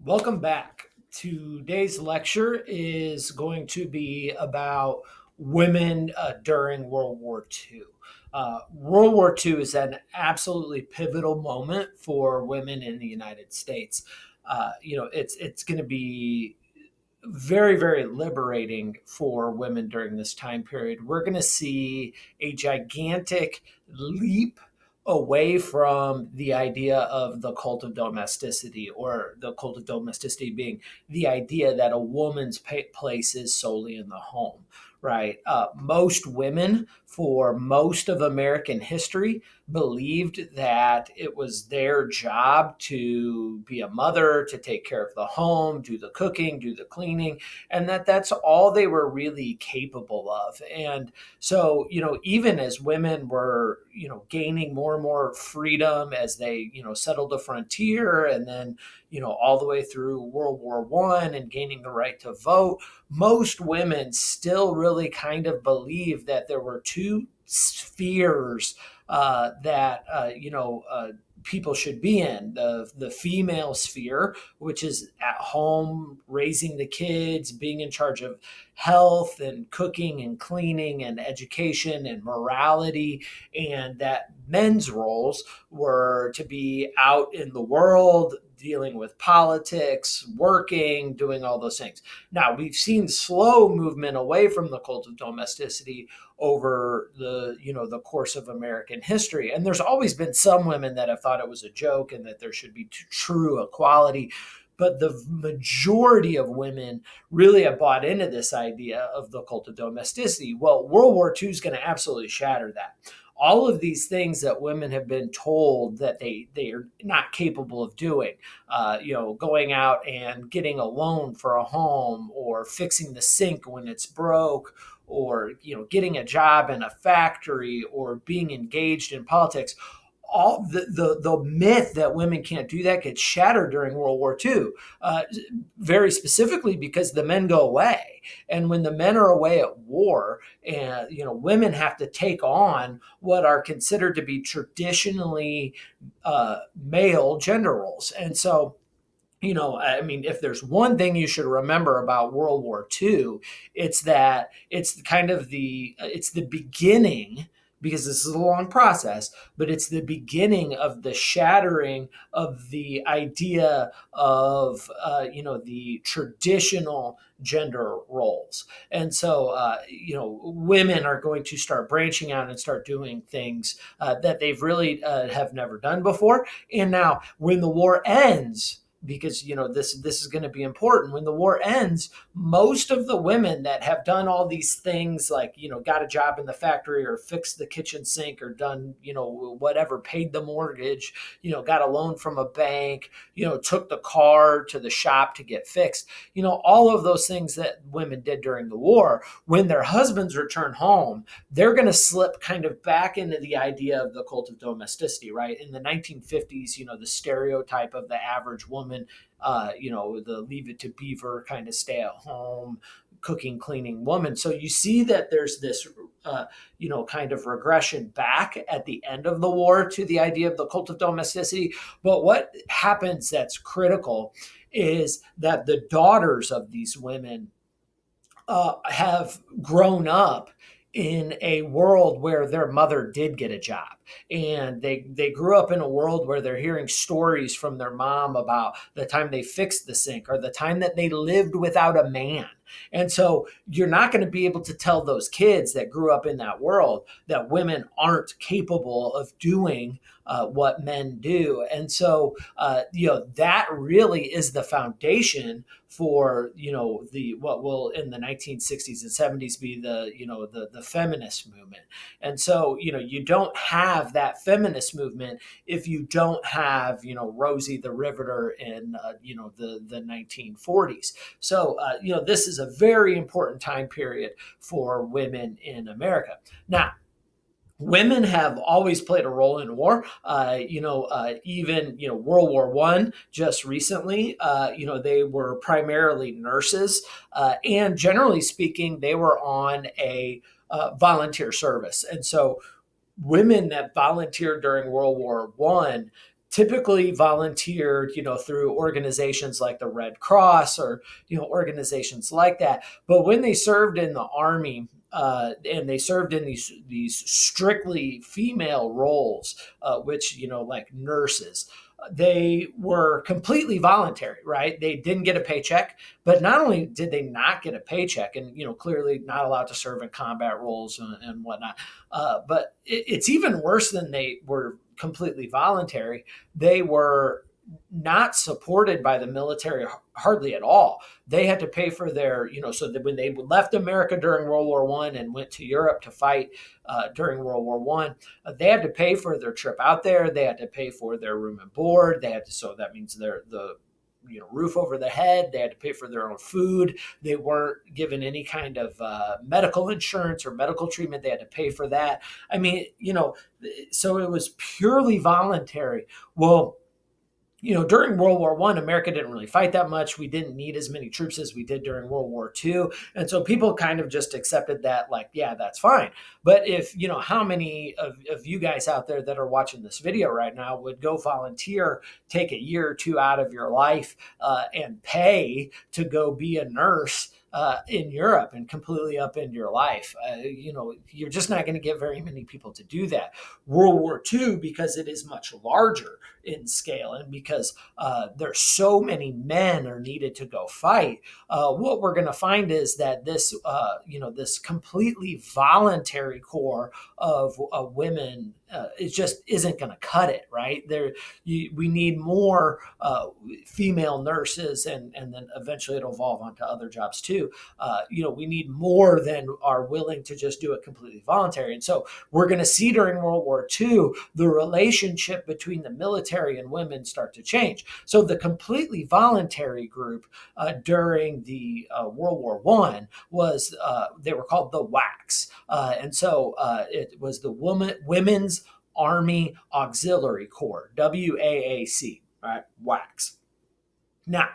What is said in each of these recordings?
Welcome back. Today's lecture is going to be about women during World War II. World War II is an absolutely pivotal moment for women in the United States. It's going to be very liberating for women during this time period. We're going to see a gigantic leap away from the idea of the cult of domesticity, or the cult of domesticity being the idea that a woman's place is solely in the home, right? Most women for most of American history believed that it was their job to be a mother, to take care of the home, do the cooking, do the cleaning, and that's all they were really capable of. And so, even as women were, gaining more and more freedom as they, settled the frontier, and then, all the way through World War One and gaining the right to vote, most women still really kind of believe that there were two spheres that people should be in: the female sphere, which is at home raising the kids, being in charge of health and cooking and cleaning and education and morality, and that men's roles were to be out in the world dealing with politics, working, doing all those things. Now, we've seen slow movement away from the cult of domesticity over the course of American history. And there's always been some women that have thought it was a joke and that there should be true equality. But the majority of women really have bought into this idea of the cult of domesticity. Well, World War II is going to absolutely shatter that. All of these things that women have been told that they are not capable of doing, going out and getting a loan for a home, or fixing the sink when it's broke, or getting a job in a factory, or being engaged in politics. All the myth that women can't do that gets shattered during World War II, very specifically because the men go away. And when the men are away at war, and women have to take on what are considered to be traditionally male gender roles. And so, if there's one thing you should remember about World War II, it's that it's the beginning, because this is a long process, but it's the beginning of the shattering of the idea of, the traditional gender roles. And so, women are going to start branching out and start doing things that they've really have never done before. And now, when the war ends, because this is going to be important, when the war ends, most of the women that have done all these things, like got a job in the factory, or fixed the kitchen sink, or done whatever, paid the mortgage, got a loan from a bank, took the car to the shop to get fixed, all of those things that women did during the war, when their husbands return home, they're going to slip kind of back into the idea of the cult of domesticity, right? In the 1950s, the stereotype of the average woman, the leave it to beaver, kind of stay at home, cooking, cleaning woman. So you see that there's this, kind of regression back at the end of the war to the idea of the cult of domesticity. But what happens that's critical is that the daughters of these women have grown up in a world where their mother did get a job, and they grew up in a world where they're hearing stories from their mom about the time they fixed the sink, or the time that they lived without a man. And so you're not going to be able to tell those kids that grew up in that world that women aren't capable of doing what men do. And so, that really is the foundation for, the what will in the 1960s and 70s be the feminist movement. And so, you don't have that feminist movement if you don't have, Rosie the Riveter in, the 1940s. So, this is a very important time period for women in America. Now, women have always played a role in war. Even World War One, just recently, they were primarily nurses, and generally speaking, they were on a volunteer service. And so, women that volunteered during World War One typically volunteered, through organizations like the Red Cross or, organizations like that. But when they served in the Army, and they served in these strictly female roles, which, like nurses, they were completely voluntary, right? They didn't get a paycheck, but not only did they not get a paycheck, and clearly not allowed to serve in combat roles and whatnot, but it's even worse than they were completely voluntary. They were not supported by the military hardly at all. They had to pay for their, so that when they left America during World War One and went to Europe to fight during World War One, they had to pay for their trip out there. They had to pay for their room and board. They had to, so that means the roof over their head. They had to pay for their own food. They weren't given any kind of medical insurance or medical treatment. They had to pay for that. I mean, so it was purely voluntary. Well, during World War I, America didn't really fight that much. We didn't need as many troops as we did during World War II. And so people kind of just accepted that, like, yeah, that's fine. But if, how many of you guys out there that are watching this video right now would go volunteer, take a year or two out of your life and pay to go be a nurse in Europe and completely upend your life? You're just not going to get very many people to do that. World War II, because it is much larger in scale and because there's so many men are needed to go fight, what we're going to find is that this completely voluntary corps of women, it just isn't going to cut it, right? We need more female nurses, and then eventually it'll evolve onto other jobs too. We need more than are willing to just do it completely voluntary. And so we're going to see during World War II, the relationship between the military and women start to change. So the completely voluntary group during the World War I was, they were called the WACs. And so it was the Women's Army Auxiliary Corps, WAAC, right? WACs. Now,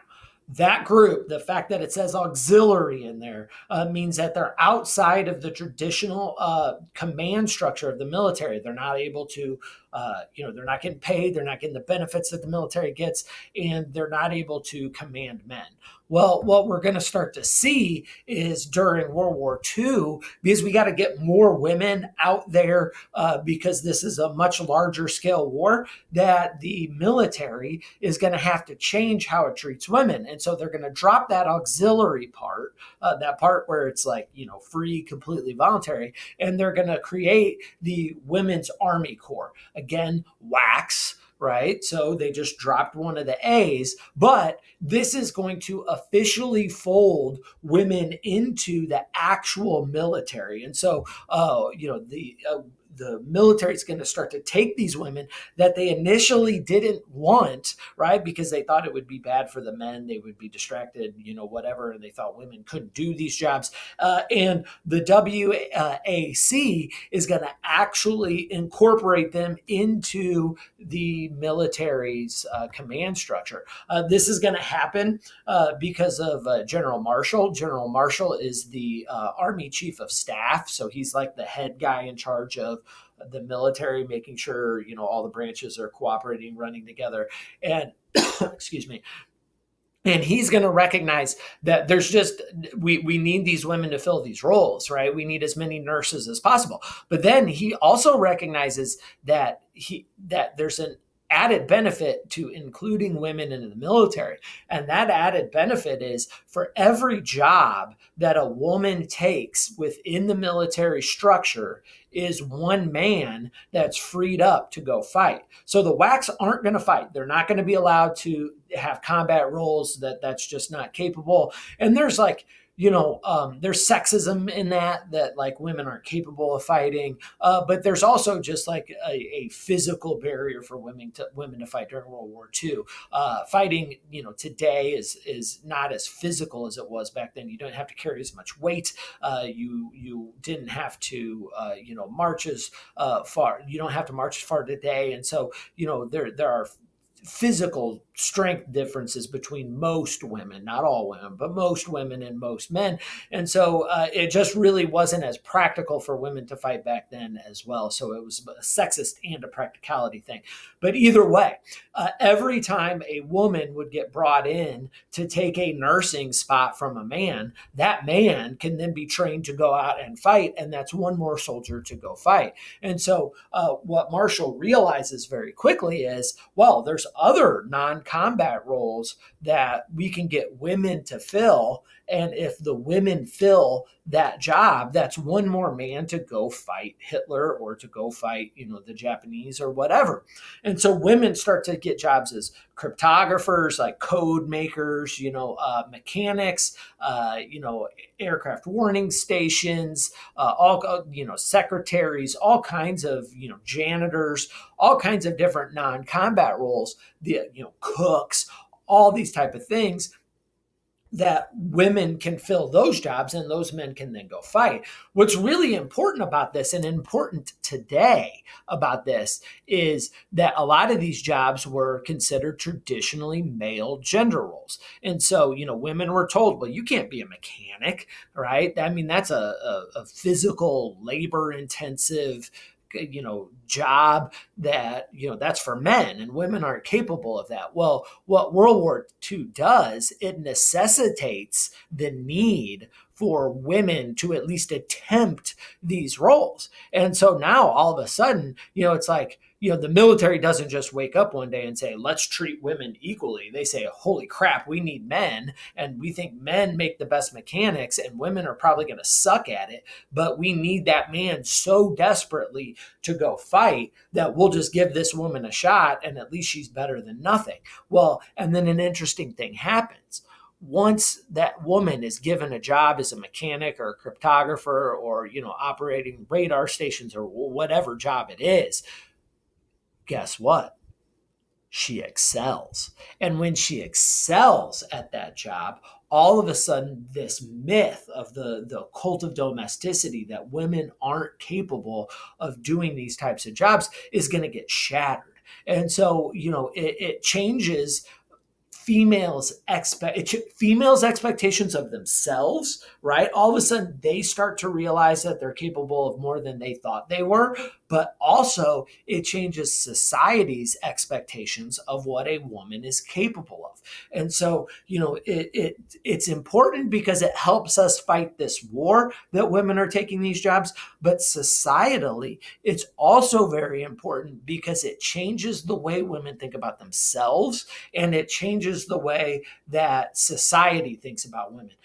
that group, the fact that it says auxiliary in there, means that they're outside of the traditional command structure of the military. They're not able to, they're not getting paid, they're not getting the benefits that the military gets, and they're not able to command men. Well, what we're going to start to see is during World War II, because we got to get more women out there because this is a much larger scale war, that the military is going to have to change how it treats women. And so they're going to drop that auxiliary part, that part where it's like, free, completely voluntary, and they're going to create the Women's Army Corps. Again, WACs. Right. So they just dropped one of the A's, but this is going to officially fold women into the actual military. And so, the military is going to start to take these women that they initially didn't want, right? Because they thought it would be bad for the men. They would be distracted, whatever. And they thought women couldn't do these jobs. And the WAC is going to actually incorporate them into the military's command structure. This is going to happen because of General Marshall. General Marshall is the Army Chief of Staff. So he's like the head guy in charge of the military, making sure, all the branches are cooperating, running together. And excuse me. And he's going to recognize that there's just, we need these women to fill these roles, right? We need as many nurses as possible. But then he also recognizes that there's an added benefit to including women in the military. And that added benefit is for every job that a woman takes within the military structure is one man that's freed up to go fight. So the WACs aren't going to fight. They're not going to be allowed to have combat roles. That's just not capable. And there's there's sexism in that like women aren't capable of fighting. But there's also just like a physical barrier for women to fight during World War II. Fighting, today is not as physical as it was back then. You don't have to carry as much weight. You didn't have to, march as far. You don't have to march as far today. And so, there are physical strength differences between most women, not all women, but most women and most men. And so it just really wasn't as practical for women to fight back then as well. So it was a sexist and a practicality thing. But either way, every time a woman would get brought in to take a nursing spot from a man, that man can then be trained to go out and fight. And that's one more soldier to go fight. And so what Marshall realizes very quickly is, well, there's other non-combat roles that we can get women to fill. And if the women fill that job, that's one more man to go fight Hitler or to go fight, the Japanese or whatever. And so women start to get jobs as cryptographers, like code makers, mechanics, aircraft warning stations, all, secretaries, all kinds of, janitors, all kinds of different non-combat roles, cooks, all these type of things that women can fill those jobs and those men can then go fight. What's really important about this and important today about this is that a lot of these jobs were considered traditionally male gender roles. And so, women were told, well, you can't be a mechanic, right? I mean, that's a physical, labor intensive job that, that's for men and women aren't capable of that. Well, what World War II does, it necessitates the need for women to at least attempt these roles. And so now all of a sudden, it's like, the military doesn't just wake up one day and say, let's treat women equally. They say, holy crap, we need men. And we think men make the best mechanics and women are probably going to suck at it. But we need that man so desperately to go fight that we'll just give this woman a shot and at least she's better than nothing. Well, and then an interesting thing happens. Once that woman is given a job as a mechanic or a cryptographer or, operating radar stations or whatever job it is, guess what? She excels. And when she excels at that job, all of a sudden, this myth of the cult of domesticity that women aren't capable of doing these types of jobs is going to get shattered. And so, it changes females' expectations of themselves, right? All of a sudden, they start to realize that they're capable of more than they thought they were. But also, it changes society's expectations of what a woman is capable of. And so, it's important because it helps us fight this war that women are taking these jobs. But societally, it's also very important because it changes the way women think about themselves and it changes the way that society thinks about women.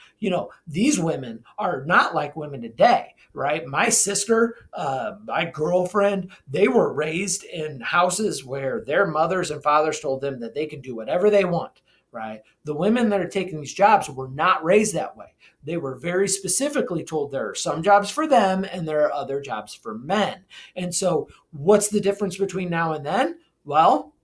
These women are not like women today, right? My sister, my girlfriend, they were raised in houses where their mothers and fathers told them that they can do whatever they want, right? The women that are taking these jobs were not raised that way. They were very specifically told there are some jobs for them and there are other jobs for men. And so what's the difference between now and then? Well,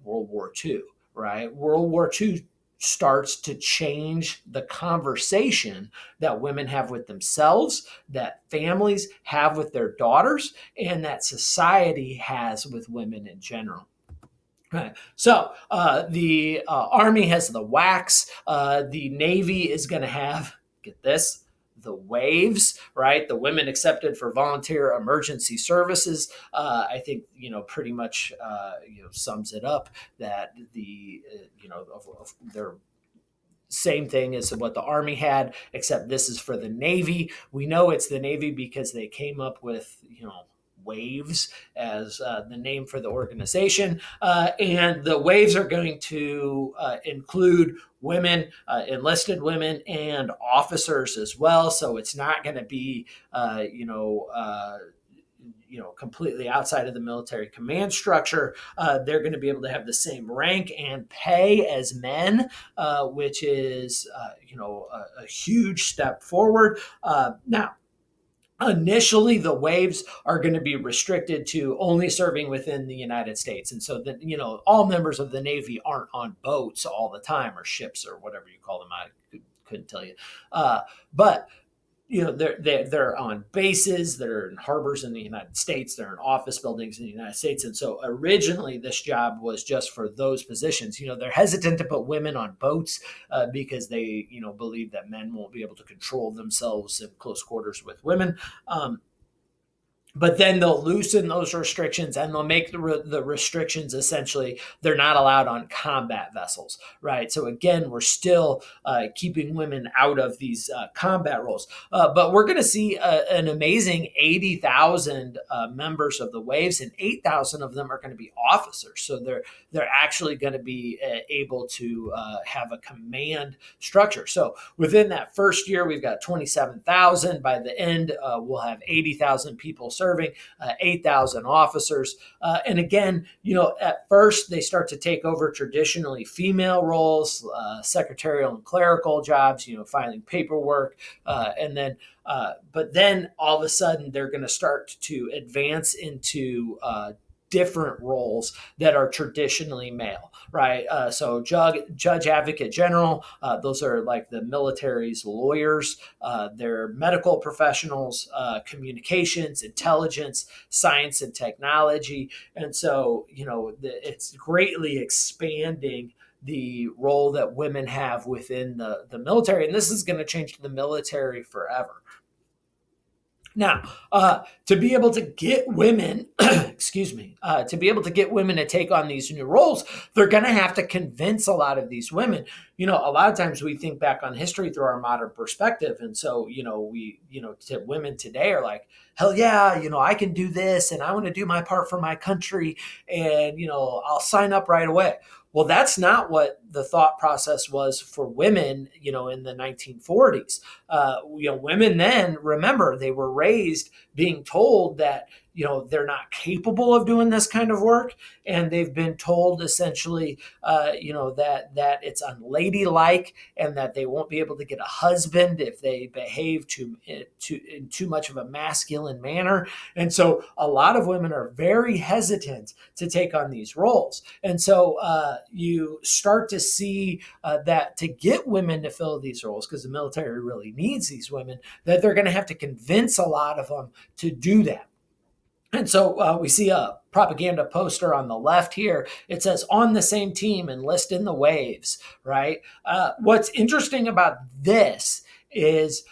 World War II. Right? World War II starts to change the conversation that women have with themselves, that families have with their daughters, and that society has with women in general. Right. So the Army has the WWIIs. The Navy is going to have, get this, the waves, right? The women accepted for volunteer emergency services. I think, pretty much, sums it up that the, their same thing as what the Army had, except this is for the Navy. We know it's the Navy because they came up with, waves as the name for the organization. And the waves are going to include women, enlisted women, and officers as well. So it's not going to be, completely outside of the military command structure. They're going to be able to have the same rank and pay as men, which is, a huge step forward. Now, initially, the waves are going to be restricted to only serving within the United States. And so that, all members of the Navy aren't on boats all the time or ships or whatever you call them. I couldn't tell you. But they're on bases, they're in harbors in the United States, they're in office buildings in the United States. And so originally this job was just for those positions. They're hesitant to put women on boats because they believe that men won't be able to control themselves in close quarters with women. But then they'll loosen those restrictions, and they'll make the restrictions essentially they're not allowed on combat vessels, right? So again, we're still keeping women out of these combat roles. But we're going to see an amazing 80,000 members of the waves, and 8,000 of them are going to be officers. So they're actually going to be able to have a command structure. So within that first year, we've got 27,000. By the end, we'll have 80,000 people serving, 8,000 officers. And again, at first they start to take over traditionally female roles, secretarial and clerical jobs, filing paperwork, and then but then all of a sudden they're going to start to advance into different roles that are traditionally male, right? So judge, advocate general, those are like the military's lawyers. They're medical professionals, communications, intelligence, science, and technology. And so, it's greatly expanding the role that women have within the military. And this is going to change the military forever. Now, to be able to get women, excuse me, to be able to get women to take on these new roles, they're going to have to convince a lot of these women. A lot of times we think back on history through our modern perspective. And so, to women today are like, hell yeah, I can do this and I want to do my part for my country and, I'll sign up right away. Well, that's not what the thought process was for women, in the 1940s. Women then, remember, they were raised being told that, they're not capable of doing this kind of work. And they've been told essentially, that it's unladylike and that they won't be able to get a husband if they behave in too much of a masculine manner. And so a lot of women are very hesitant to take on these roles. And so you start to see that to get women to fill these roles, because the military really needs these women, that they're going to have to convince a lot of them to do that. And so we see a propaganda poster on the left here. It says, on the same team, enlist in the waves, right? What's interesting about this is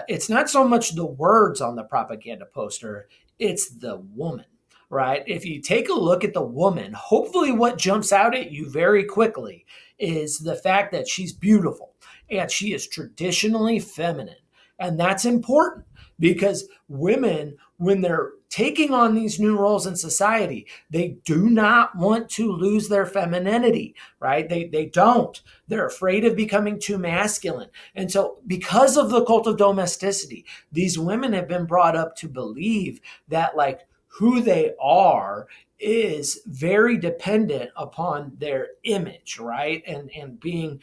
it's not so much the words on the propaganda poster, it's the woman, right? If you take a look at the woman, hopefully what jumps out at you very quickly is the fact that she's beautiful and she is traditionally feminine. And that's important because women, when they're taking on these new roles in society, they do not want to lose their femininity, right? They don't. They're afraid of becoming too masculine. And so because of the cult of domesticity, these women have been brought up to believe that like who they are is very dependent upon their image, right? And being,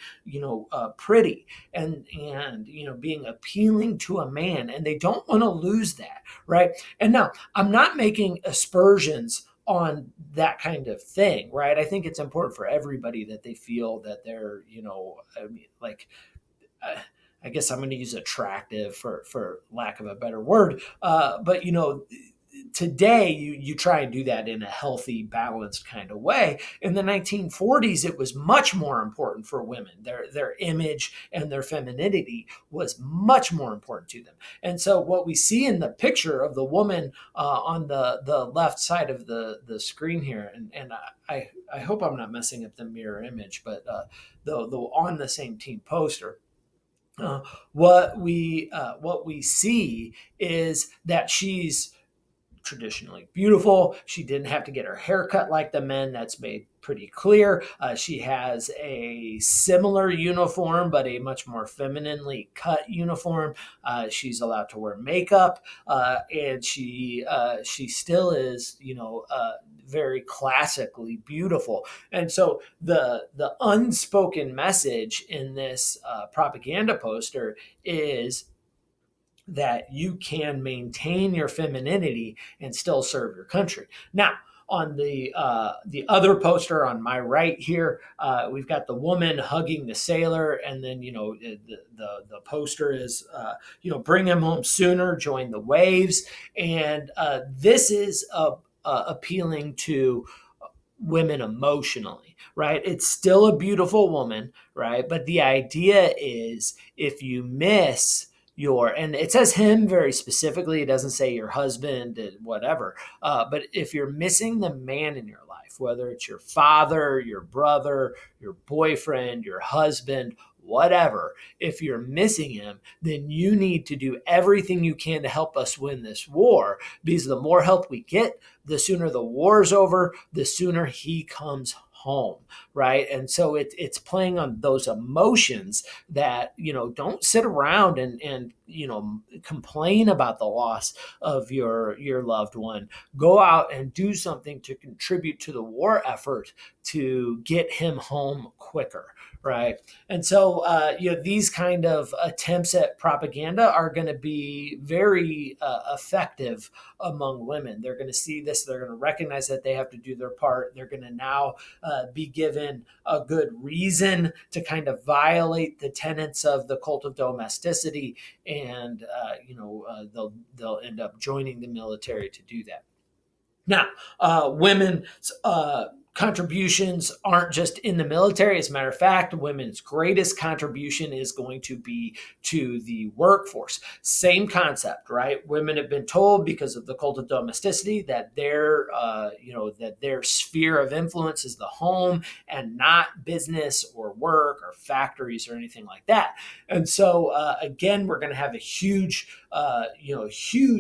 pretty and being appealing to a man, and they don't want to lose that, right? And now I'm not making aspersions on that kind of thing, right? I think it's important for everybody that they feel that they're, I guess I'm going to use attractive for lack of a better word, but today you try and do that in a healthy, balanced kind of way. In the 1940s, it was much more important for women. Their image and their femininity was much more important to them. And so what we see in the picture of the woman on the left side of the screen here, and I hope I'm not messing up the mirror image, but the on the same team poster, what we see is that she's traditionally beautiful. She didn't have to get her hair cut like the men. That's made pretty clear. She has a similar uniform, but a much more femininely cut uniform. She's allowed to wear makeup, and she still is, very classically beautiful. And so the unspoken message in this propaganda poster is that you can maintain your femininity and still serve your country. Now, on the other poster on my right here, we've got the woman hugging the sailor, and then the poster is bring him home sooner, join the waves, and this is appealing to women emotionally, right? It's still a beautiful woman, right? But the idea is if you miss and it says him very specifically, it doesn't say your husband, whatever. But if you're missing the man in your life, whether it's your father, your brother, your boyfriend, your husband, whatever, if you're missing him, then you need to do everything you can to help us win this war, because the more help we get, the sooner the war's over, the sooner he comes home, right? And so it's playing on those emotions that, don't sit around and complain about the loss of your loved one. Go out and do something to contribute to the war effort to get him home quicker, right? And so, these kind of attempts at propaganda are going to be very effective among women. They're going to see this. They're going to recognize that they have to do their part. They're going to now be given a good reason to kind of violate the tenets of the cult of domesticity, and they'll end up joining the military to do that. Now, women's contributions aren't just in the military. As a matter of fact, women's greatest contribution is going to be to the workforce. Same concept, right? Women have been told, because of the cult of domesticity, that their sphere of influence is the home and not business or work or factories or anything like that. And so, again, we're going to have a huge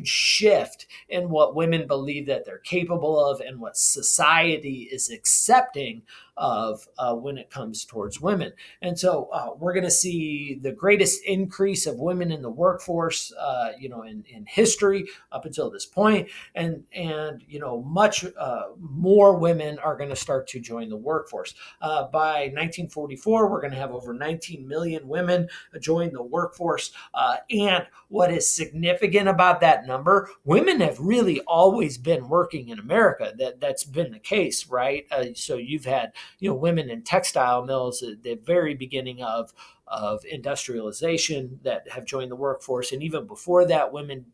shift in what women believe that they're capable of and what society is accepting of when it comes towards women. And so we're going to see the greatest increase of women in the workforce, in history up until this point, and much more women are going to start to join the workforce. By 1944, we're going to have over 19 million women join the workforce, and what is significant about that number, women have really always been working in America. That's been the case, right? So you've had women in textile mills at the very beginning of industrialization that have joined the workforce, and even before that, women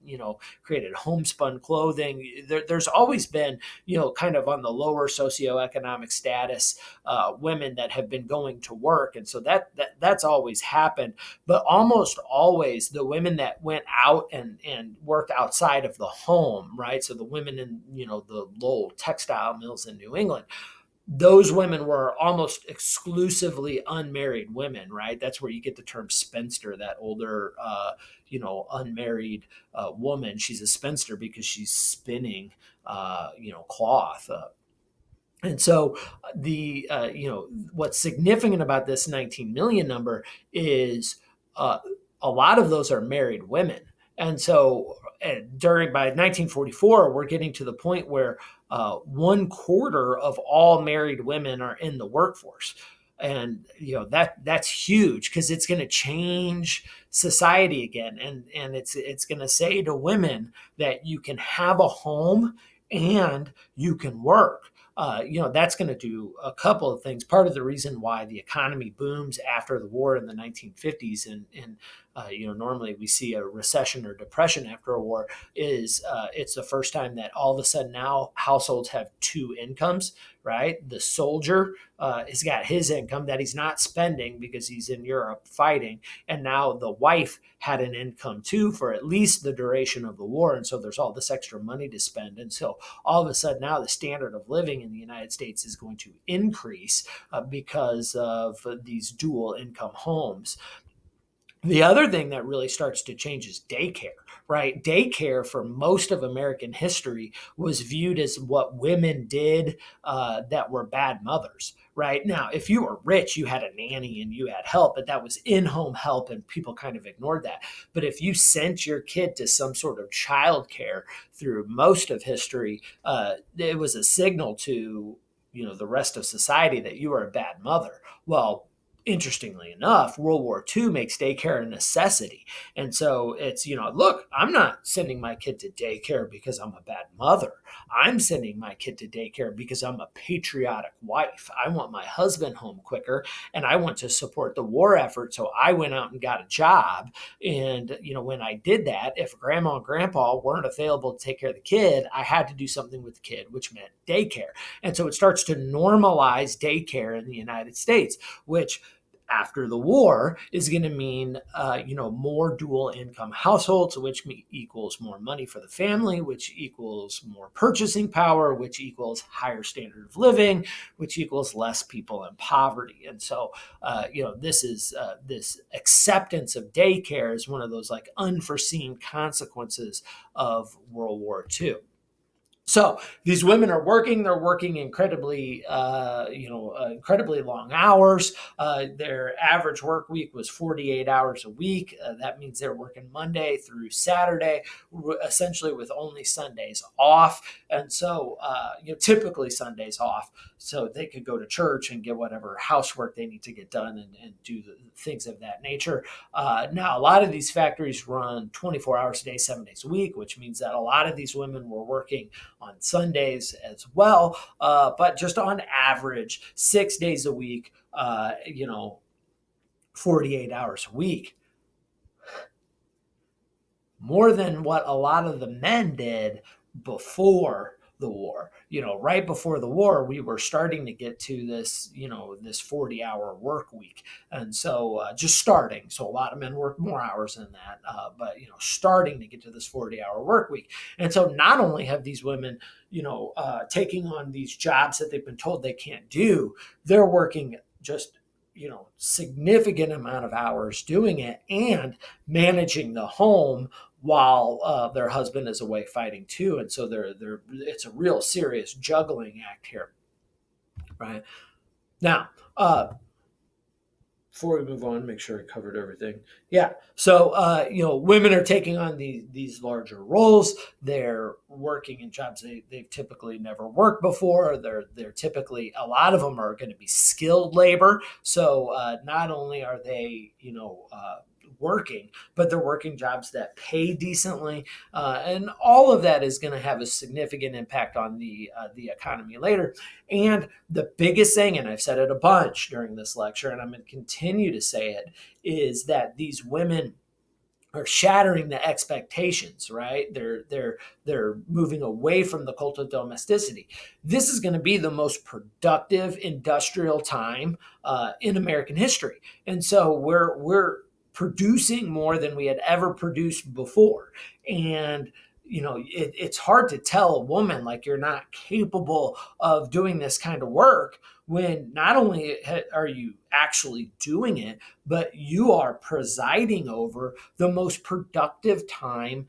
created homespun clothing. There's always been kind of on the lower socioeconomic status women that have been going to work, and so that's always happened. But almost always the women that went out and worked outside of the home, right? So the women in the Lowell textile mills in New England, those women were almost exclusively unmarried women, right? That's where you get the term spinster, that older, unmarried woman. She's a spinster because she's spinning, cloth. And so what's significant about this 19 million number is a lot of those are married women. And so by 1944, we're getting to the point where 1/4 of all married women are in the workforce. And that's huge, because it's going to change society again, and it's going to say to women that you can have a home and you can work. That's going to do a couple of things. Part of the reason why the economy booms after the war in the 1950s, and normally we see a recession or depression after a war, is it's the first time that all of a sudden now households have two incomes, right? The soldier has got his income that he's not spending because he's in Europe fighting, and now the wife had an income too for at least the duration of the war, and so there's all this extra money to spend. And so all of a sudden now the standard of living in the United States is going to increase because of these dual income homes. The other thing that really starts to change is daycare, right? Daycare for most of American history was viewed as what women did that were bad mothers, right? Now, if you were rich, you had a nanny and you had help, but that was in-home help, and people kind of ignored that. But if you sent your kid to some sort of childcare through most of history, it was a signal to the rest of society that you were a bad mother. Well, interestingly enough, World War II makes daycare a necessity. And so it's, look, I'm not sending my kid to daycare because I'm a bad mother. I'm sending my kid to daycare because I'm a patriotic wife. I want my husband home quicker and I want to support the war effort. So I went out and got a job. And, when I did that, if grandma and grandpa weren't available to take care of the kid, I had to do something with the kid, which meant daycare. And so it starts to normalize daycare in the United States, which after the war is going to mean, more dual income households, which equals more money for the family, which equals more purchasing power, which equals higher standard of living, which equals less people in poverty. And so, this acceptance of daycare is one of those like unforeseen consequences of World War II. So these women are working. They're working incredibly long hours. Their average work week was 48 hours a week. That means they're working Monday through Saturday, essentially with only Sundays off. And so, typically Sundays off, so they could go to church and get whatever housework they need to get done and do the things of that nature. Now, a lot of these factories run 24 hours a day, 7 days a week, which means that a lot of these women were working on Sundays as well, but just on average, 6 days a week, 48 hours a week. More than what a lot of the men did before the war. Right before the war, we were starting to get to this, this 40-hour work week. And so just starting. So a lot of men work more hours than that, but, starting to get to this 40-hour work week. And so not only have these women, taking on these jobs that they've been told they can't do, they're working just significant amount of hours doing it and managing the home while their husband is away fighting too. And so it's a real serious juggling act here, right? Now, before we move on, make sure I covered everything. Yeah. So, women are taking on these larger roles. They're working in jobs they've typically never worked before. They're typically, a lot of them are going to be skilled labor. So not only are they, working, but they're working jobs that pay decently, and all of that is going to have a significant impact on the economy later. And the biggest thing, and I've said it a bunch during this lecture, and I'm going to continue to say it, is that these women are shattering the expectations, right? They're moving away from the cult of domesticity. This is going to be the most productive industrial time in American history, and so we're producing more than we had ever produced before. And it's hard to tell a woman like you're not capable of doing this kind of work when not only are you actually doing it, but you are presiding over the most productive time,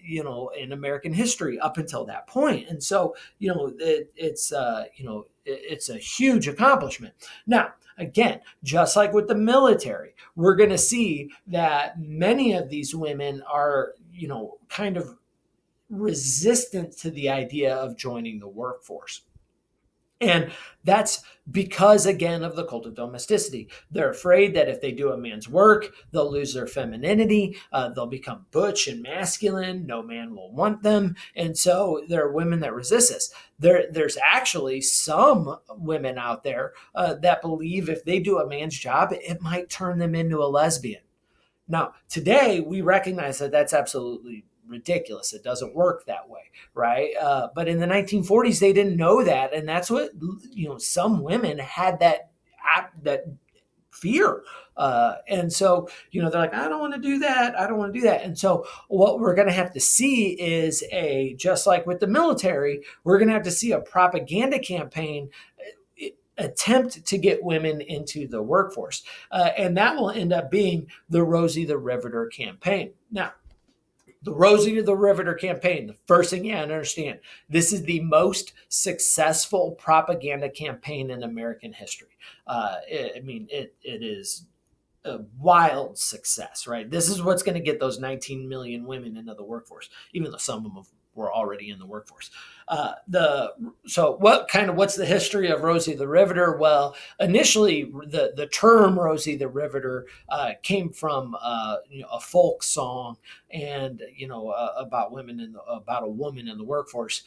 in American history up until that point. And so, it's a huge accomplishment. Now, again, just like with the military, we're going to see that many of these women are, kind of resistant to the idea of joining the workforce. And that's because, again, of the cult of domesticity. They're afraid that if they do a man's work, they'll lose their femininity. They'll become butch and masculine. No man will want them. And so there are women that resist this. There's actually some women out there that believe if they do a man's job, it might turn them into a lesbian. Now, today, we recognize that that's absolutely ridiculous. It doesn't work that way, right? But in the 1940s, they didn't know that, and that's what some women had that fear, and so they're like, I don't want to do that. I don't want to do that. And so what we're going to have to see is just like with the military, we're going to have to see a propaganda campaign attempt to get women into the workforce. And that will end up being the Rosie the Riveter campaign. Now, the Rosie the Riveter campaign, the first thing you have to understand, this is the most successful propaganda campaign in American history. It is a wild success, right? This is what's going to get those 19 million women into the workforce, even though some of them were already in the workforce. The so what's the history of Rosie the Riveter? Well, initially the term Rosie the Riveter came from a folk song, and about about a woman in the workforce,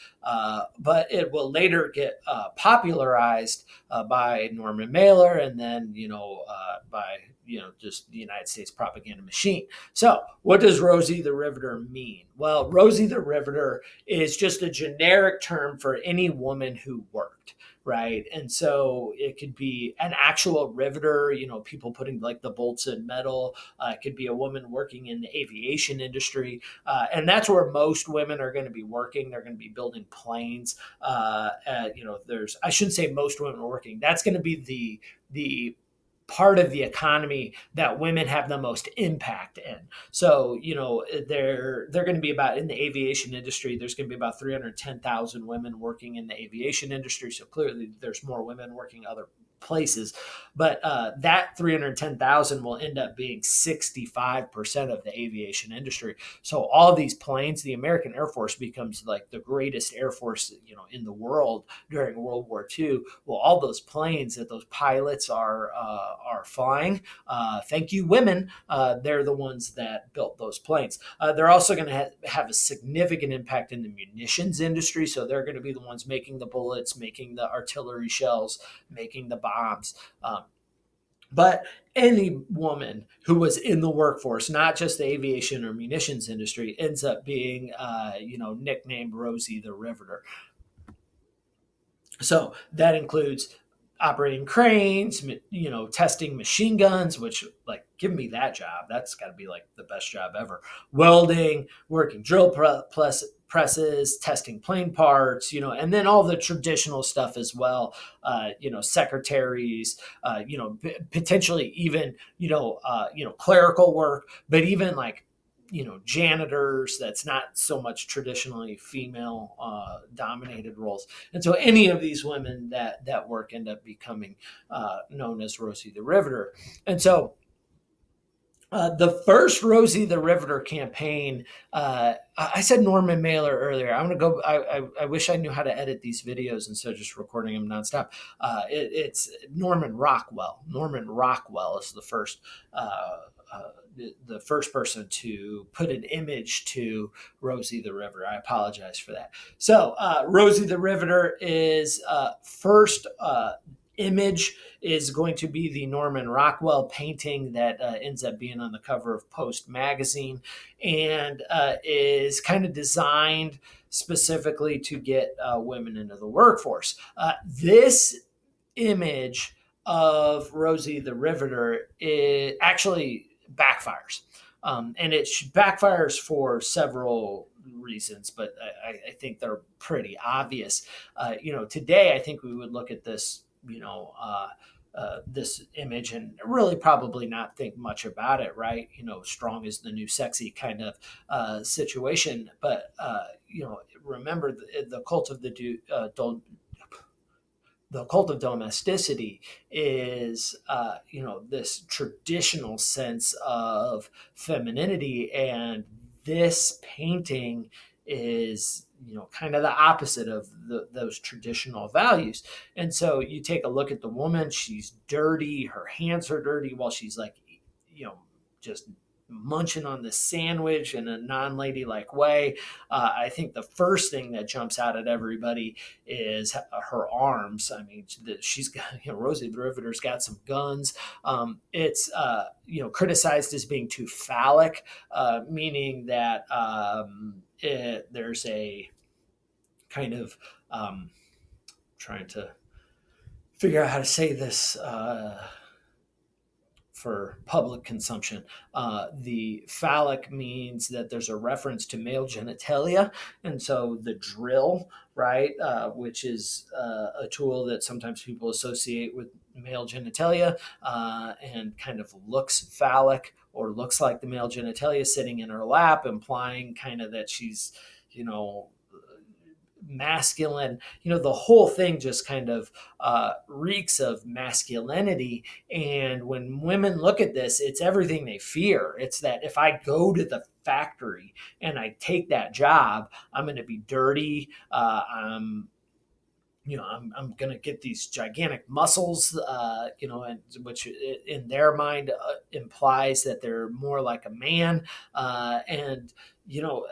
but it will later get popularized by Norman Mailer, and then by just the United States propaganda machine. So, what does Rosie the Riveter mean? Well, Rosie the Riveter is just a generic term for any woman who worked, right? And so it could be an actual riveter, people putting like the bolts in metal. It could be a woman working in the aviation industry. And that's where most women are going to be working. They're going to be building planes. I shouldn't say most women are working. That's going to be the part of the economy that women have the most impact in. So, they're going to be about in the aviation industry. There's going to be about 310,000 women working in the aviation industry. So clearly, there's more women working other places, but that 310,000 will end up being 65% of the aviation industry. So all these planes, the American Air Force becomes like the greatest Air Force, in the world during World War II. Well, all those planes that those pilots are flying, thank you, women. They're the ones that built those planes. They're also going to have a significant impact in the munitions industry. So they're going to be the ones making the bullets, making the artillery shells, making the bombs. But any woman who was in the workforce, not just the aviation or munitions industry, ends up being, nicknamed Rosie the Riveter. So that includes operating cranes, testing machine guns, which, like, give me that job. That's got to be like the best job ever. Welding, working drill presses, testing plane parts, and then all the traditional stuff as well. Secretaries, potentially even, clerical work, but even like janitors. That's not so much traditionally female dominated roles. And so any of these women that work end up becoming known as Rosie the Riveter. And so the first Rosie the Riveter campaign, I said Norman Mailer earlier. I'm going to go. I wish I knew how to edit these videos instead of just recording them nonstop. It's Norman Rockwell. Norman Rockwell is the first. The first person to put an image to Rosie the Riveter. I apologize for that. So Rosie the Riveter is first image is going to be the Norman Rockwell painting that ends up being on the cover of Post magazine, and is kind of designed specifically to get women into the workforce. This image of Rosie the Riveter, it actually backfires. And it backfires for several reasons, but I think they're pretty obvious. Today, I think we would look at this, this image and really probably not think much about it, right? Strong is the new sexy kind of situation. But, remember the cult of the cult of domesticity is, this traditional sense of femininity, and this painting is, kind of the opposite of those traditional values. And so you take a look at the woman; she's dirty, her hands are dirty, while she's like, just munching on the sandwich in a non-ladylike way. I think the first thing that jumps out at everybody is her arms. I mean, she's got, Rosie the Riveter's got some guns. It's criticized as being too phallic, meaning that there's a kind of trying to figure out how to say this for public consumption. The phallic means that there's a reference to male genitalia. And so the drill, right, which is a tool that sometimes people associate with male genitalia, and kind of looks phallic or looks like the male genitalia sitting in her lap, implying kind of that she's, masculine. The whole thing just kind of reeks of masculinity. And when women look at this, it's everything they fear. It's that if I go to the factory and I take that job, I'm going to be dirty. I'm going to get these gigantic muscles, and which in their mind implies that they're more like a man. And, you know,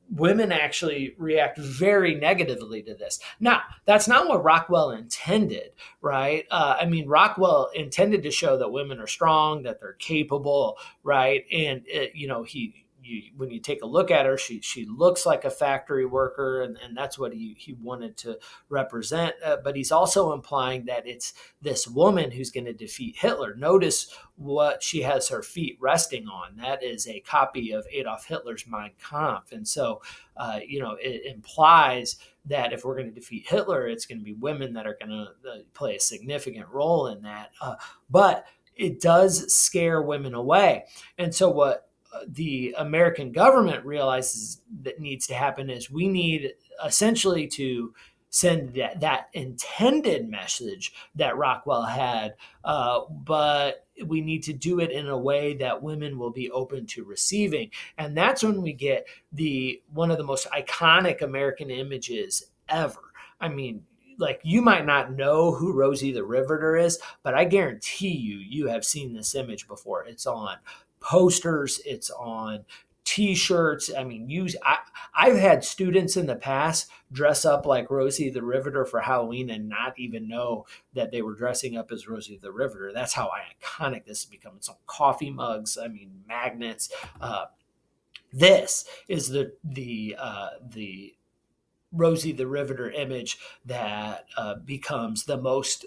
women actually react very negatively to this. Now, that's not what Rockwell intended, right? Rockwell intended to show that women are strong, that they're capable, right? And, when you take a look at her, she looks like a factory worker, and that's what he wanted to represent. But he's also implying that it's this woman who's going to defeat Hitler. Notice what she has her feet resting on. That is a copy of Adolf Hitler's Mein Kampf. And so, it implies that if we're going to defeat Hitler, it's going to be women that are going to play a significant role in that. But it does scare women away. And so what the American government realizes that needs to happen is we need essentially to send that intended message that Rockwell had, but we need to do it in a way that women will be open to receiving. And that's when we get one of the most iconic American images ever. I mean, like, you might not know who Rosie the Riveter is, but I guarantee you have seen this image before. It's on posters, it's on T-shirts. I've had students in the past dress up like Rosie the Riveter for Halloween and not even know that they were dressing up as Rosie the Riveter. That's how iconic this has become. It's on coffee mugs, magnets. This is the Rosie the Riveter image that becomes the most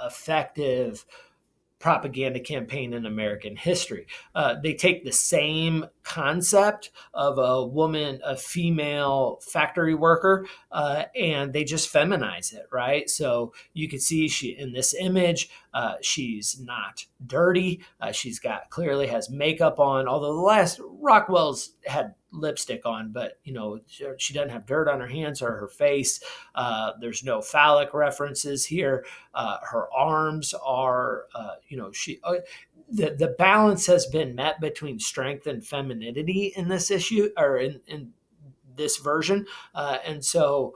effective propaganda campaign in American history. They take the same concept of a female factory worker, and they just feminize it, right? So you can see in this image, she's not dirty. She's clearly has makeup on, although the last Rockwell's had lipstick on, but she doesn't have dirt on her hands or her face. There's no phallic references here. Her arms are, the balance has been met between strength and femininity in this issue, or in this version. And so,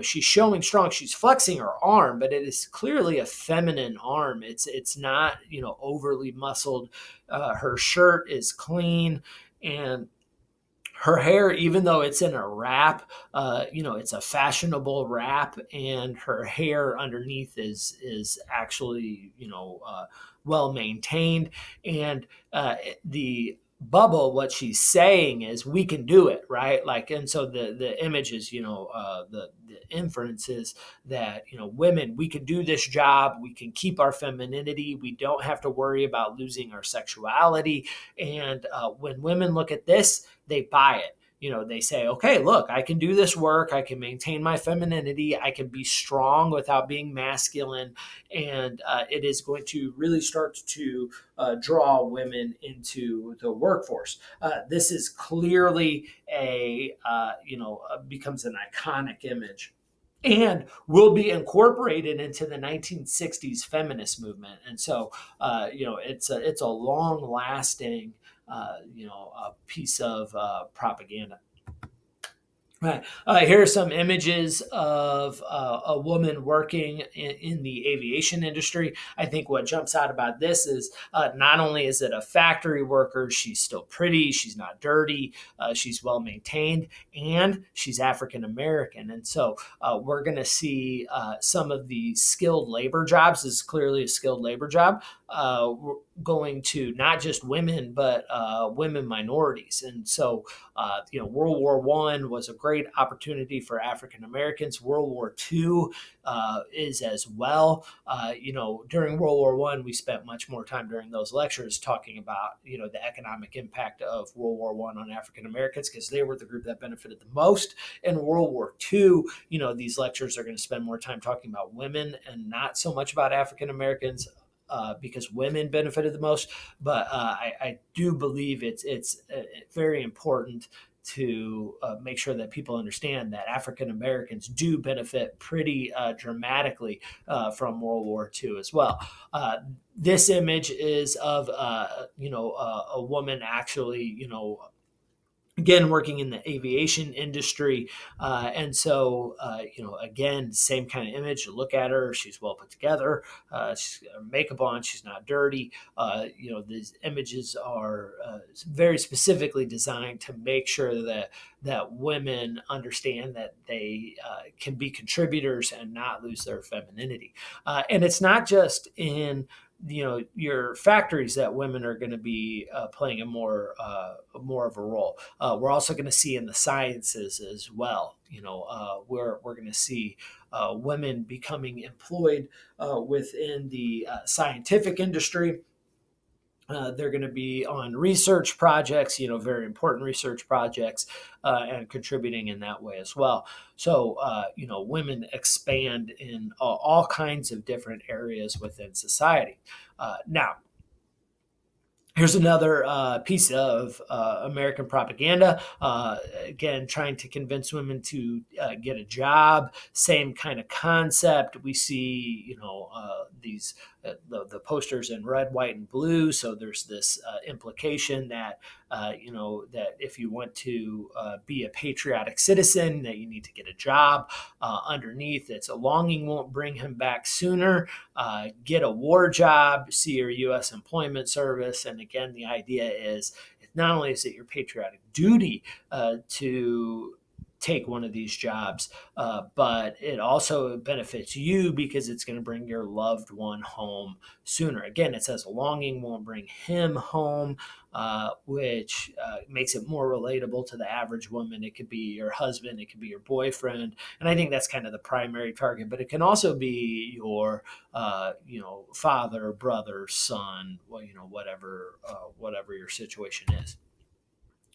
she's showing strong, she's flexing her arm, but it is clearly a feminine arm. It's not, overly muscled. Her shirt is clean, and her hair, even though it's in a wrap, it's a fashionable wrap, and her hair underneath is actually, well maintained. And the what she's saying is, we can do it, right? Like, and so the image is, the inference is that, women, we can do this job, we can keep our femininity, we don't have to worry about losing our sexuality. And when women look at this, they buy it. They say, okay, look, I can do this work. I can maintain my femininity. I can be strong without being masculine. And it is going to really start to draw women into the workforce. This is clearly becomes an iconic image, and will be incorporated into the 1960s feminist movement. And so, it's a long lasting, a piece of propaganda. Right. Here are some images of a woman working in the aviation industry. I think what jumps out about this is not only is it a factory worker, she's still pretty, she's not dirty, she's well maintained, and she's African American. And so we're going to see some of the skilled labor jobs. This is clearly a skilled labor job. Going to not just women, but women minorities. And so, World War I was a great opportunity for African Americans. World War II is as well. During World War I, we spent much more time during those lectures talking about, the economic impact of World War I on African Americans, because they were the group that benefited the most. In World War II, these lectures are going to spend more time talking about women and not so much about African Americans. Because women benefited the most, but I do believe it's very important make sure that people understand that African Americans do benefit pretty dramatically from World War II as well. This image is of a woman actually again working in the aviation industry, and so again, same kind of image. Look at her; she's well put together. She's got her makeup on. She's not dirty. These images are very specifically designed to make sure that women understand that they can be contributors and not lose their femininity. And it's not just in your factories that women are going to be playing a more of a role. We're also going to see in the sciences as well. We're going to see women becoming employed within the scientific industry. They're going to be on research projects, very important research projects, and contributing in that way as well. So, women expand in all kinds of different areas within society. Now, here's another piece of American propaganda. Again, trying to convince women to get a job. Same kind of concept. We see, these the posters in red, white, and blue. So there's this implication that that if you want to be a patriotic citizen, that you need to get a job. Underneath, it's a longing won't bring him back sooner. Get a war job. See your U.S. employment service. And again, the idea is not only is it your patriotic duty to take one of these jobs, but it also benefits you because it's going to bring your loved one home sooner. Again, it says longing won't bring him home, which makes it more relatable to the average woman. It could be your husband, it could be your boyfriend, and I think that's kind of the primary target. But it can also be your, father, brother, son, whatever your situation is.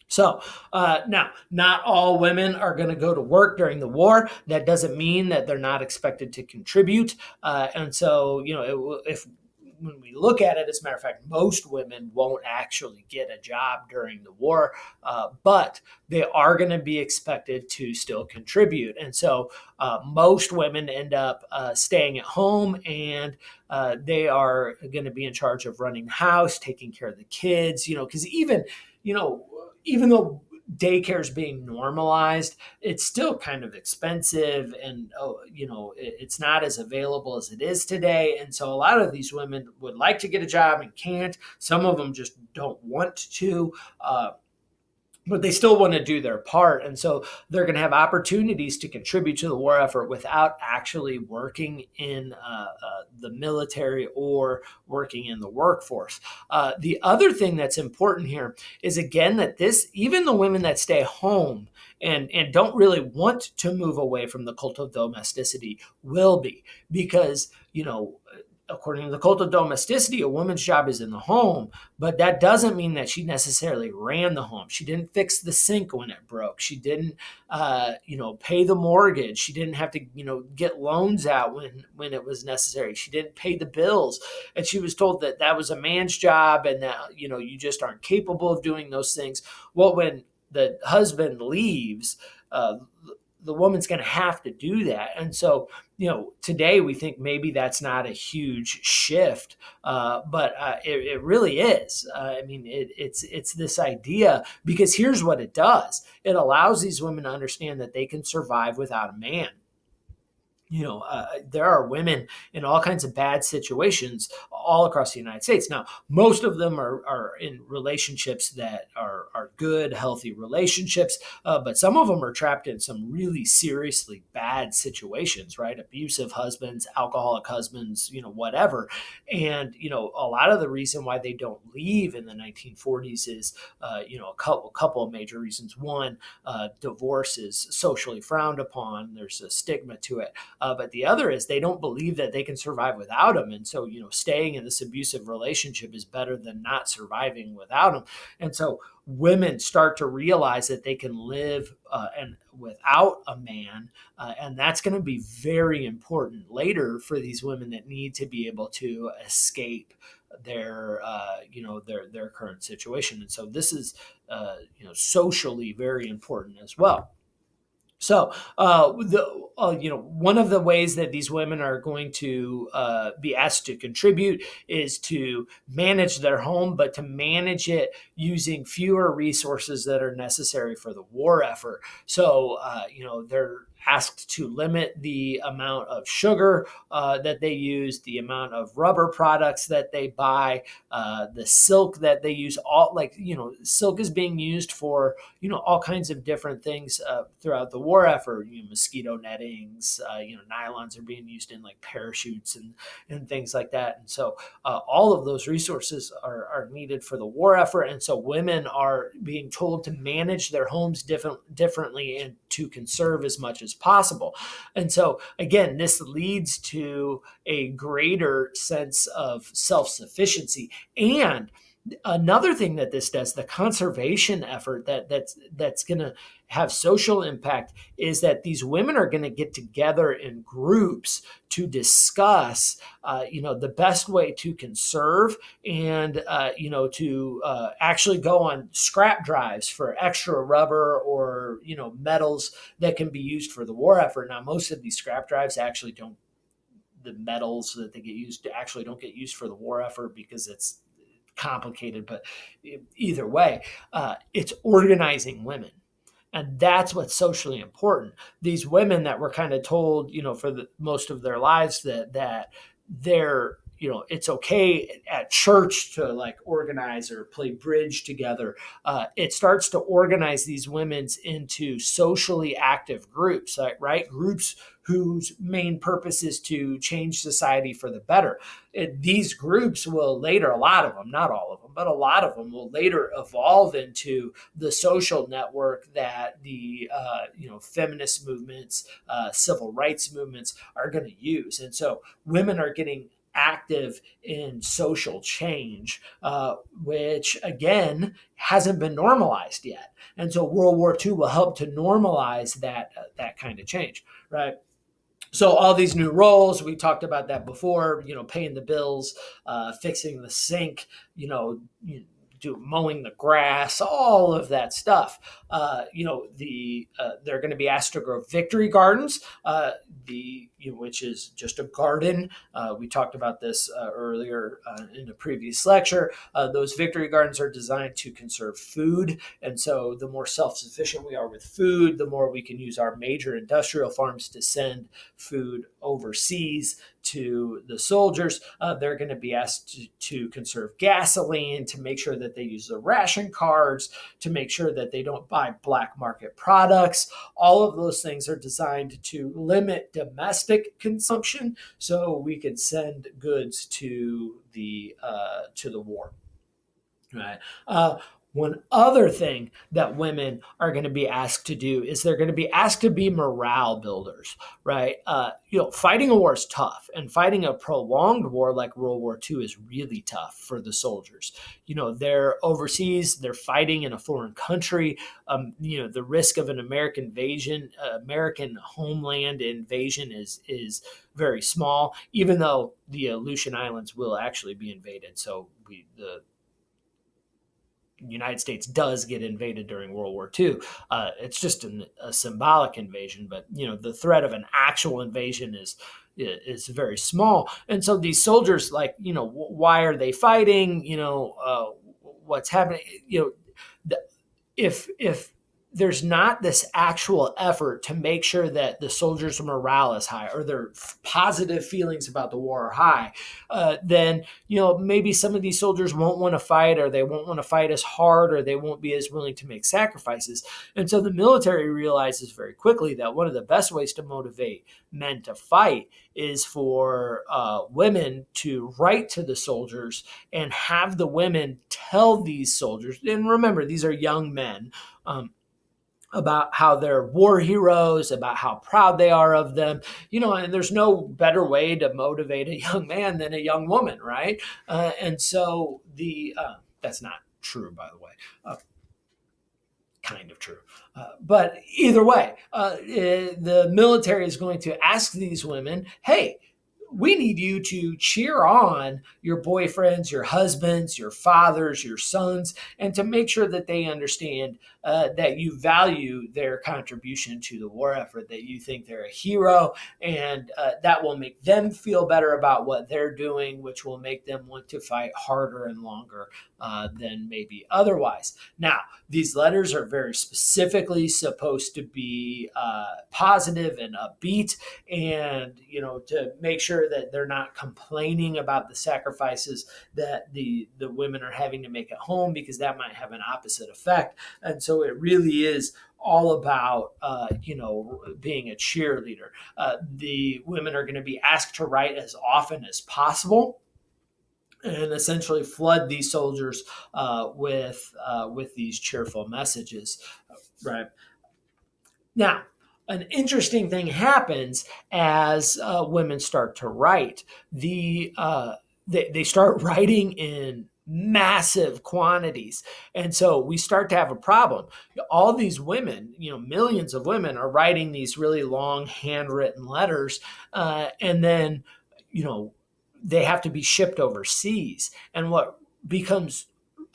So now, not all women are going to go to work during the war. That doesn't mean that they're not expected to contribute. And so, if when we look at it, as a matter of fact, most women won't actually get a job during the war, but they are going to be expected to still contribute. And so most women end up staying at home, and they are going to be in charge of running the house, taking care of the kids, because even though daycare is being normalized, it's still kind of expensive, and it's not as available as it is today. And so a lot of these women would like to get a job and can't. Some of them just don't want to. But they still want to do their part. And so they're going to have opportunities to contribute to the war effort without actually working in the military or working in the workforce. The other thing that's important here is, again, that even the women that stay home and don't really want to move away from the cult of domesticity will be, because, according to the cult of domesticity, a woman's job is in the home, but that doesn't mean that she necessarily ran the home. She didn't fix the sink when it broke. She didn't, pay the mortgage. She didn't have to, get loans out when it was necessary. She didn't pay the bills. And she was told that that was a man's job, and that, you just aren't capable of doing those things. Well, when the husband leaves, the woman's going to have to do that. And so, today we think maybe that's not a huge shift, but it really is. It's this idea, because here's what it does. It allows these women to understand that they can survive without a man. There are women in all kinds of bad situations all across the United States. Now, most of them are in relationships that are good, healthy relationships, but some of them are trapped in some really seriously bad situations, right? Abusive husbands, alcoholic husbands, whatever. And, a lot of the reason why they don't leave in the 1940s is, a couple of major reasons. One, divorce is socially frowned upon. There's a stigma to it. But the other is they don't believe that they can survive without him. And so, staying in this abusive relationship is better than not surviving without him. And so women start to realize that they can live and without a man. And that's going to be very important later for these women that need to be able to escape their current situation. And so this is socially very important as well. So, one of the ways that these women are going to be asked to contribute is to manage their home, but to manage it using fewer resources that are necessary for the war effort. So, they're asked to limit the amount of sugar that they use, the amount of rubber products that they buy, the silk that they use. All silk is being used for all kinds of different things throughout the war effort. Mosquito nettings, nylons are being used in like parachutes and things like that. And so all of those resources are needed for the war effort. And so women are being told to manage their homes differently and to conserve as much as possible. And so again, this leads to a greater sense of self-sufficiency. And another thing that this does, the conservation effort that's going to have social impact, is that these women are going to get together in groups to discuss, the best way to conserve and, to actually go on scrap drives for extra rubber or, metals that can be used for the war effort. Now, most of these scrap drives actually don't, the metals that they get used to actually don't get used for the war effort because it's complicated. But either way, it's organizing women. And that's what's socially important. These women that were kind of told, for the most of their lives that they're, it's okay at church to like organize or play bridge together. It starts to organize these women's into socially active groups, right? Groups whose main purpose is to change society for the better. These groups will later, a lot of them, not all of them, but a lot of them will later evolve into the social network that the feminist movements, civil rights movements are going to use. And so women are getting active in social change, which again hasn't been normalized yet. And so World War II will help to normalize that kind of change, right? So all these new roles, we talked about that before, paying the bills, fixing the sink, mowing the grass, all of that stuff. They're going to be asked to grow victory gardens, which is just a garden. We talked about this earlier in a previous lecture. Those victory gardens are designed to conserve food. And so the more self-sufficient we are with food, the more we can use our major industrial farms to send food overseas to the soldiers. They're going to be asked to conserve gasoline, to make sure that they use the ration cards, to make sure that they don't buy black market products. All of those things are designed to limit domestic consumption so we can send goods to the war. Right. One other thing that women are going to be asked to do is they're going to be asked to be morale builders, right? Fighting a war is tough, and fighting a prolonged war like World War II is really tough for the soldiers. They're overseas, they're fighting in a foreign country. The risk of an American invasion, American homeland invasion is very small, even though the Aleutian Islands will actually be invaded. So the United States does get invaded during World War II. It's just a symbolic invasion, but the threat of an actual invasion is very small. And so these soldiers, why are they fighting? What's happening? If there's not this actual effort to make sure that the soldiers' morale is high or their positive feelings about the war are high, then, maybe some of these soldiers won't want to fight, or they won't want to fight as hard, or they won't be as willing to make sacrifices. And so the military realizes very quickly that one of the best ways to motivate men to fight is for women to write to the soldiers and have the women tell these soldiers, and remember, these are young men, about how they're war heroes, about how proud they are of them, and there's no better way to motivate a young man than a young woman, right? And so that's not true, by the way. Kind of true. But either way, the military is going to ask these women, hey, we need you to cheer on your boyfriends, your husbands, your fathers, your sons, and to make sure that they understand that you value their contribution to the war effort, that you think they're a hero, and that will make them feel better about what they're doing, which will make them want to fight harder and longer than maybe otherwise. Now, these letters are very specifically supposed to be positive and upbeat, and to make sure that they're not complaining about the sacrifices that the women are having to make at home, because that might have an opposite effect. And so it really is all about being a cheerleader. The women are going to be asked to write as often as possible, and essentially flood these soldiers with these cheerful messages. Right now, an interesting thing happens as women start to write. They start writing in massive quantities, and so we start to have a problem. All these women, millions of women, are writing these really long handwritten letters, and then you know they have to be shipped overseas. And what becomes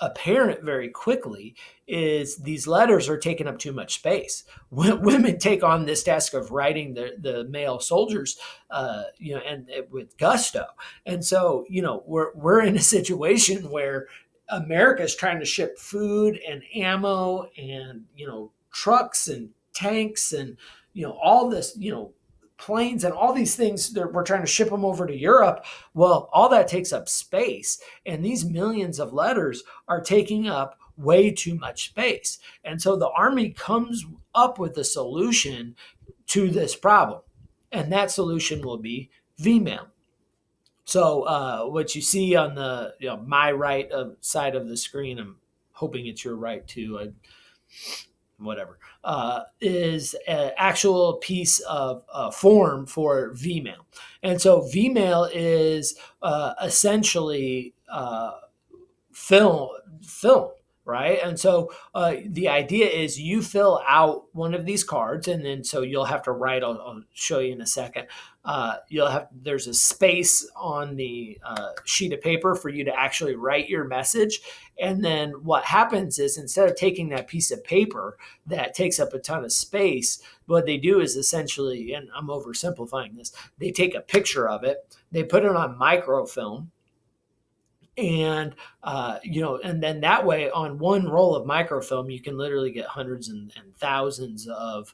apparent very quickly is these letters are taking up too much space. Women take on this task of writing the male soldiers, and with gusto. And so, we're in a situation where America is trying to ship food and ammo and, trucks and tanks and, all this, planes and all these things that we're trying to ship them over to Europe. Well, all that takes up space. And these millions of letters are taking up way too much space. And so the Army comes up with a solution to this problem. And that solution will be VMail. So what you see on the my right side of the screen, I'm hoping it's your right too. Whatever, is an actual piece of form for VMail. And so VMail is essentially film, right? And so the idea is you fill out one of these cards, and then so you'll have to write. I'll show you in a second. There's a space on the sheet of paper for you to actually write your message. And then what happens is, instead of taking that piece of paper that takes up a ton of space, what they do is essentially, and I'm oversimplifying this, they take a picture of it, they put it on microfilm, and and then that way, on one roll of microfilm, you can literally get hundreds and thousands of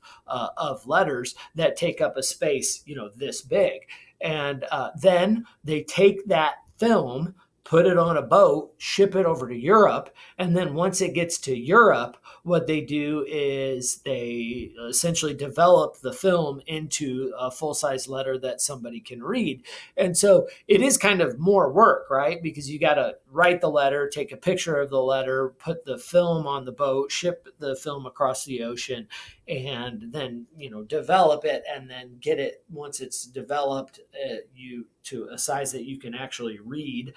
letters that take up a space this big. And then they take that film, put it on a boat, ship it over to Europe, and then once it gets to Europe, what they do is they essentially develop the film into a full-size letter that somebody can read. And so it is kind of more work, right? Because you got to write the letter, take a picture of the letter, put the film on the boat, ship the film across the ocean, and then develop it, and then get it, once it's developed, you to a size that you can actually read.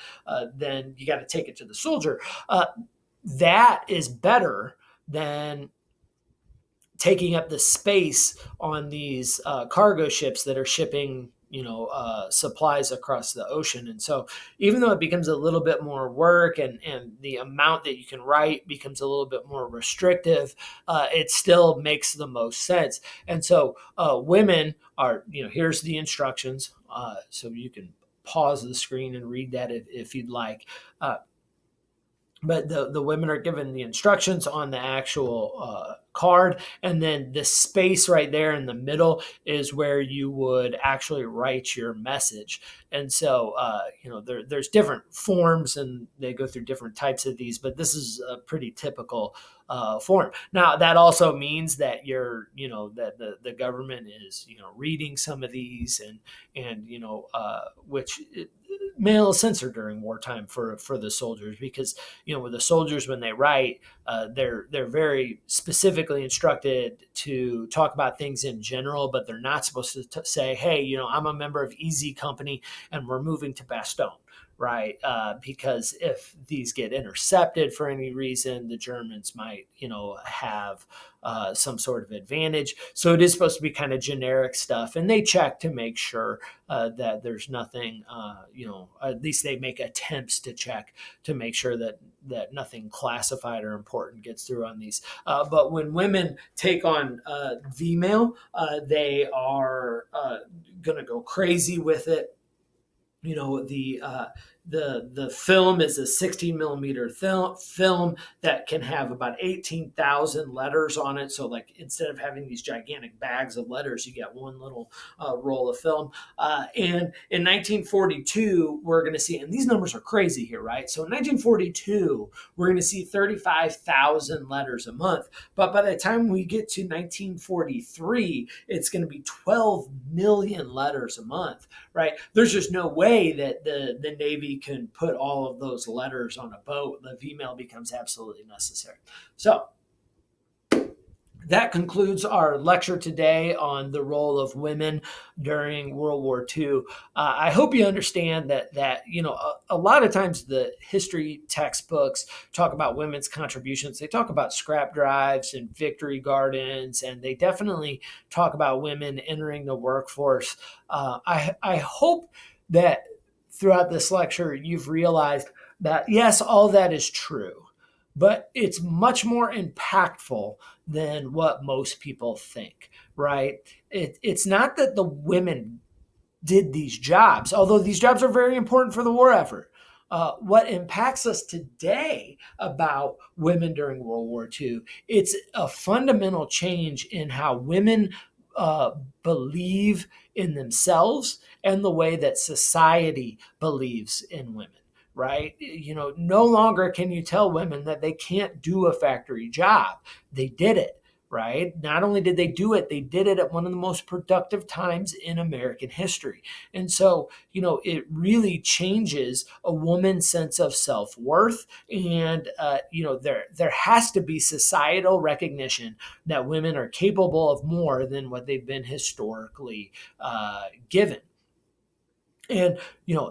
Then you got to take it to the soldier. That is better than taking up the space on these cargo ships that are shipping supplies across the ocean. And so even though it becomes a little bit more work, and the amount that you can write becomes a little bit more restrictive, it still makes the most sense. And so women are, here's the instructions. So you can pause the screen and read that if you'd like. But the women are given the instructions on the actual card, and then the space right there in the middle is where you would actually write your message. And so there's different forms, and they go through different types of these, but this is a pretty typical form. Now that also means that that the government is reading some of these, and which mail is censored during wartime for the soldiers, because with the soldiers, when they write, they're very specifically instructed to talk about things in general, but they're not supposed to say, hey, I'm a member of EZ Company and we're moving to Bastogne, right? Because if these get intercepted for any reason, the Germans might, have some sort of advantage. So it is supposed to be kind of generic stuff, and they check to make sure that there's nothing, at least they make attempts to check to make sure that nothing classified or important gets through on these. But when women take on V-mail, they are going to go crazy with it. The film is a 16 millimeter film that can have about 18,000 letters on it. So, like, instead of having these gigantic bags of letters, you get one little roll of film. And in 1942, we're going to see, and these numbers are crazy here, right? So in 1942, we're going to see 35,000 letters a month. But by the time we get to 1943, it's going to be 12 million letters a month, right? There's just no way that the Navy can put all of those letters on a boat. The V-mail becomes absolutely necessary. So that concludes our lecture today on the role of women during World War II. I hope you understand that a lot of times the history textbooks talk about women's contributions. They talk about scrap drives and victory gardens, and they definitely talk about women entering the workforce. I hope that throughout this lecture you've realized that, yes, all that is true, but it's much more impactful than what most people think, right? It's not that the women did these jobs, although these jobs are very important for the war effort. What impacts us today about women during World War II, it's a fundamental change in how women uh, believe in themselves and the way that society believes in women, right? No longer can you tell women that they can't do a factory job. They did it, right? Not only did they do it, they did it at one of the most productive times in American history. And so, it really changes a woman's sense of self-worth. And, there has to be societal recognition that women are capable of more than what they've been historically given. And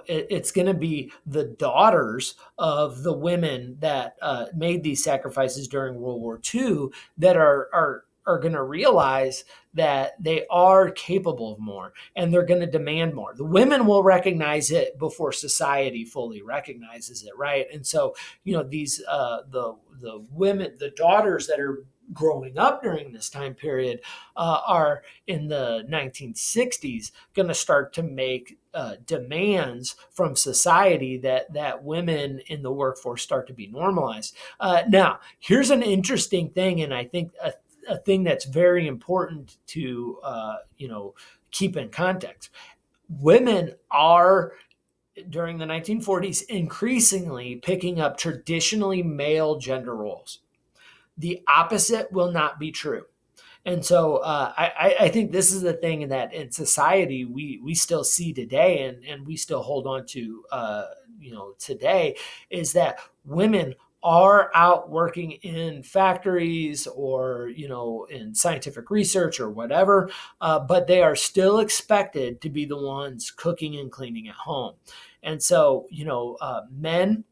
it's going to be the daughters of the women that made these sacrifices during World War II that are going to realize that they are capable of more, and they're going to demand more. The women will recognize it before society fully recognizes it, right? And so these the women, the daughters that are growing up during this time period are in the 1960s going to start to make demands from society that women in the workforce start to be normalized. Now, here's an interesting thing, and I think a thing that's very important to keep in context. Women are during the 1940s increasingly picking up traditionally male gender roles. The opposite will not be true. And so I think this is the thing that in society we still see today, and we still hold on to today, is that women are out working in factories or in scientific research or whatever, but they are still expected to be the ones cooking and cleaning at home. And so men,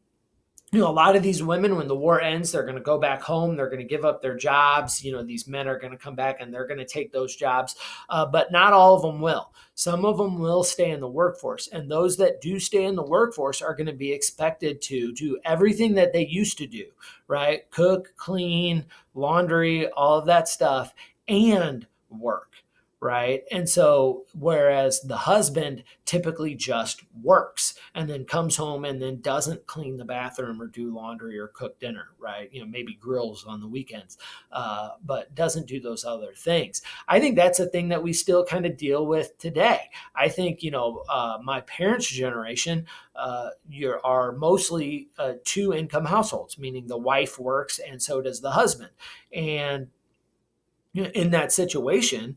a lot of these women, when the war ends, they're going to go back home. They're going to give up their jobs. These men are going to come back and they're going to take those jobs. But not all of them will. Some of them will stay in the workforce. And those that do stay in the workforce are going to be expected to do everything that they used to do, right? Cook, clean, laundry, all of that stuff, and work. Right. And so, whereas the husband typically just works and then comes home and then doesn't clean the bathroom or do laundry or cook dinner, right? Maybe grills on the weekends, but doesn't do those other things. I think that's a thing that we still kind of deal with today. I think, my parents' generation, are mostly two income households, meaning the wife works and so does the husband. And in that situation,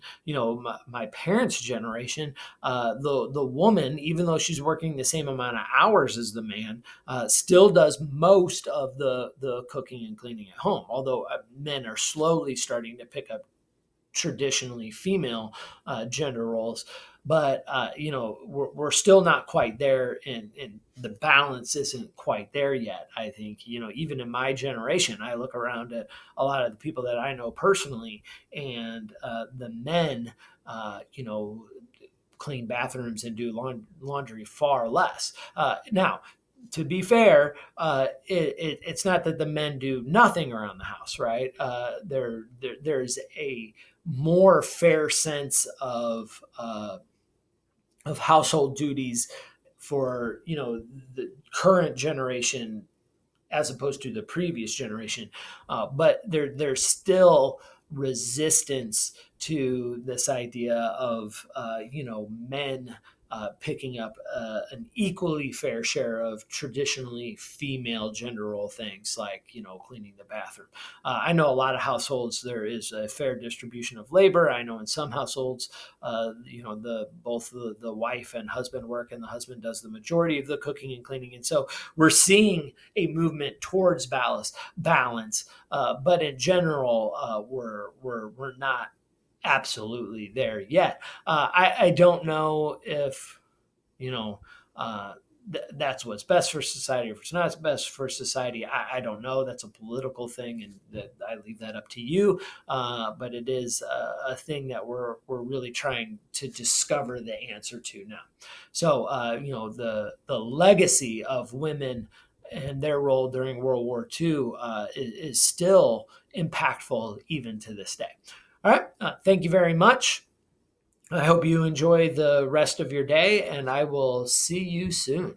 my parents' generation, the woman, even though she's working the same amount of hours as the man, still does most of the cooking and cleaning at home. Although men are slowly starting to pick up traditionally female gender roles. But we're still not quite there, and the balance isn't quite there yet. I think even in my generation, I look around at a lot of the people that I know personally, and the men, clean bathrooms and do laundry far less. Now, to be fair, it's not that the men do nothing around the house, right? There's a more fair sense of household duties for the current generation as opposed to the previous generation. But there's still resistance to this idea of men picking up an equally fair share of traditionally female gender role things like cleaning the bathroom. I know a lot of households there is a fair distribution of labor. I know in some households, the wife and husband work, and the husband does the majority of the cooking and cleaning. And so we're seeing a movement towards balance. But in general, we're not absolutely there yet. I don't know if you know that's what's best for society or if it's not best for society. I don't know. That's a political thing, and I leave that up to you. But it is a thing that we're really trying to discover the answer to now. So the legacy of women and their role during World War II is still impactful even to this day. All right. Thank you very much. I hope you enjoy the rest of your day, and I will see you soon.